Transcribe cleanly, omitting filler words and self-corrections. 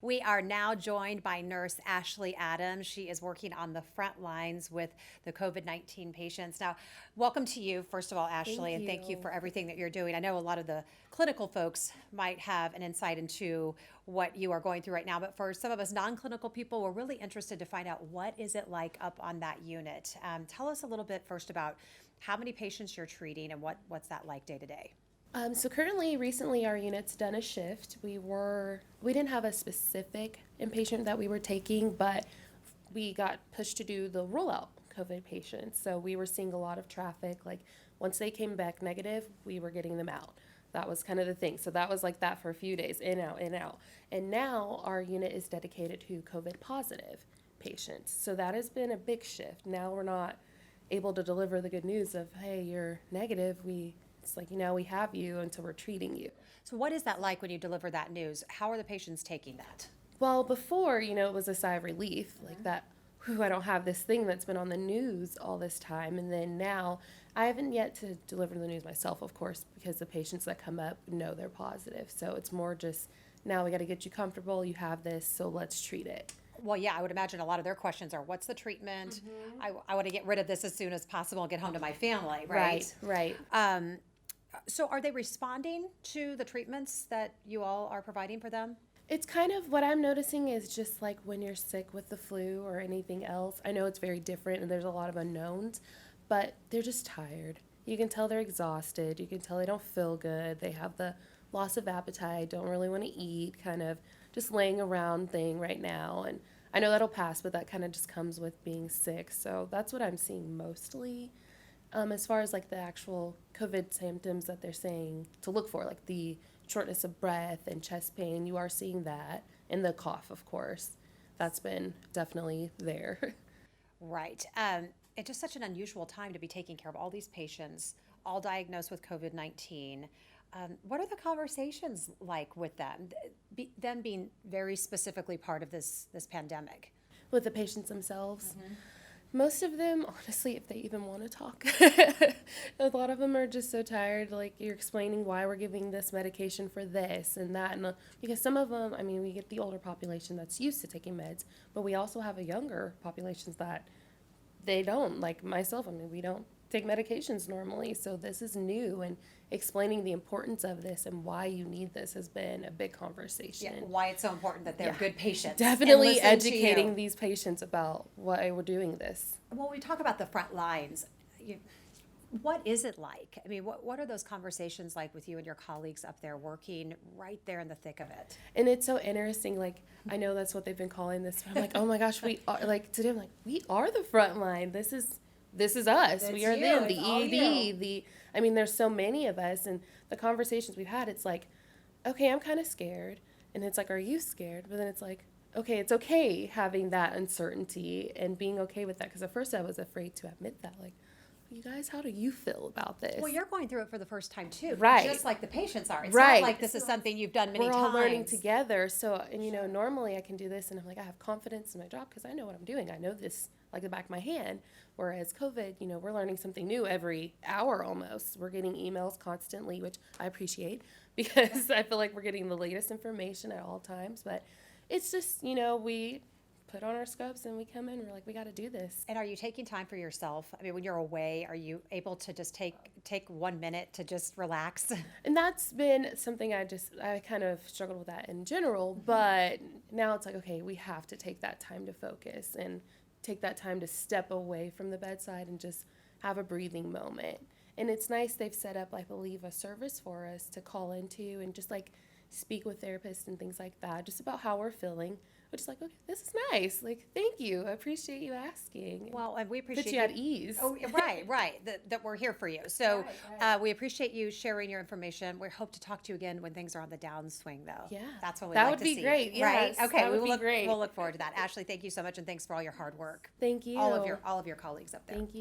We are now joined by Nurse Ashley Adams. She is working on the front lines with the COVID-19 patients. Now, welcome to you, first of all, Ashley, and thank you for everything that you're doing. I know a lot of the clinical folks might have an insight into what you are going through right now, but for some of us non-clinical people, we're really interested to find out what is it like up on that unit. Tell us a little bit first about how many patients you're treating and what's that like day to day. So currently, recently, our unit's done a shift. We didn't have a specific inpatient that we were taking, but we got pushed to do the rollout COVID patients. So we were seeing a lot of traffic. Like once they came back negative, we were getting them out. That was kind of the thing. So that was like that for a few days, in, out, in, out. And now our unit is dedicated to COVID positive patients. So that has been a big shift. Now we're not able to deliver the good news of, hey, you're negative. It's like, now we have you until we're treating you. So what is that like when you deliver that news? How are the patients taking that? Well, before, it was a sigh of relief, like that, whew, I don't have this thing that's been on the news all this time. And then now, I haven't yet to deliver the news myself, of course, because the patients that come up know they're positive. So it's more just, now we got to get you comfortable, you have this, so let's treat it. Well, yeah, I would imagine a lot of their questions are, what's the treatment? I want to get rid of this as soon as possible and get home to my family, right? Right. So are they responding to the treatments that you all are providing for them? It's kind of what I'm noticing is just like when you're sick with the flu or anything else. I know it's very different and there's a lot of unknowns, but they're just tired. You can tell they're exhausted. You can tell they don't feel good. They have the loss of appetite, don't really want to eat, kind of just laying around thing right now. And I know that'll pass, but that kind of just comes with being sick. So that's what I'm seeing mostly. As far as like the actual COVID symptoms that they're saying to look for, like the shortness of breath and chest pain, you are seeing that, and the cough, of course. That's been definitely there. Right. It's just such an unusual time to be taking care of all these patients, all diagnosed with COVID-19. What are the conversations like with them, them being very specifically part of this pandemic? With the patients themselves. Most of them, honestly, if they even want to talk, a lot of them are just so tired. Like, you're explaining why we're giving this medication for this and that. And because some of them, I mean, we get the older population that's used to taking meds, but we also have a younger populations that they don't. Like myself, I mean, we don't take medications normally. So this is new, and explaining the importance of this and why you need this has been a big conversation. Yeah, why it's so important that they're good patients. Definitely educating these patients about why we're doing this. Well, we talk about the front lines. What is it like? I mean, what are those conversations like with you and your colleagues up there working right there in the thick of it? And it's so interesting. Like, I know that's what they've been calling this. But I'm like, oh my gosh, we are, like, today I'm like, we are the front line. This is us. It's we are you. them. It's The all ED. you. I mean, there's so many of us, and the conversations we've had, it's like, okay, I'm kind of scared. And it's like, are you scared? But then it's like, okay, it's okay having that uncertainty and being okay with that. Because at first I was afraid to admit that. Like, you guys, how do you feel about this? Well, you're going through it for the first time too, Right. just like the patients are. It's Right. not like this is something you've done many We're times. all learning together. So, and normally I can do this and I'm like, I have confidence in my job because I know what I'm doing. I know this like the back of my hand. Whereas COVID, we're learning something new every hour almost. We're getting emails constantly, which I appreciate because I feel like we're getting the latest information at all times. But it's just, we put on our scopes and we come in, we're like, we got to do this. And are you taking time for yourself? I mean, when you're away, are you able to just take 1 minute to just relax? And that's been something I kind of struggled with that in general, but now it's like, okay, we have to take that time to focus and take that time to step away from the bedside and just have a breathing moment. And it's nice they've set up, I believe, a service for us to call into and just like speak with therapists and things like that, just about how we're feeling. Which is like, okay, this is nice. Like, thank you. I appreciate you asking. Well, and we appreciate Put you at ease. Oh, right. That we're here for you. So Right. we appreciate you sharing your information. We hope to talk to you again when things are on the downswing, though. Yeah. That's what we That like would to be see. great, Right? yes. Okay. That would be great. We'll look forward to that. Ashley, thank you so much, and thanks for all your hard work. Thank you. All of your colleagues up there. Thank you.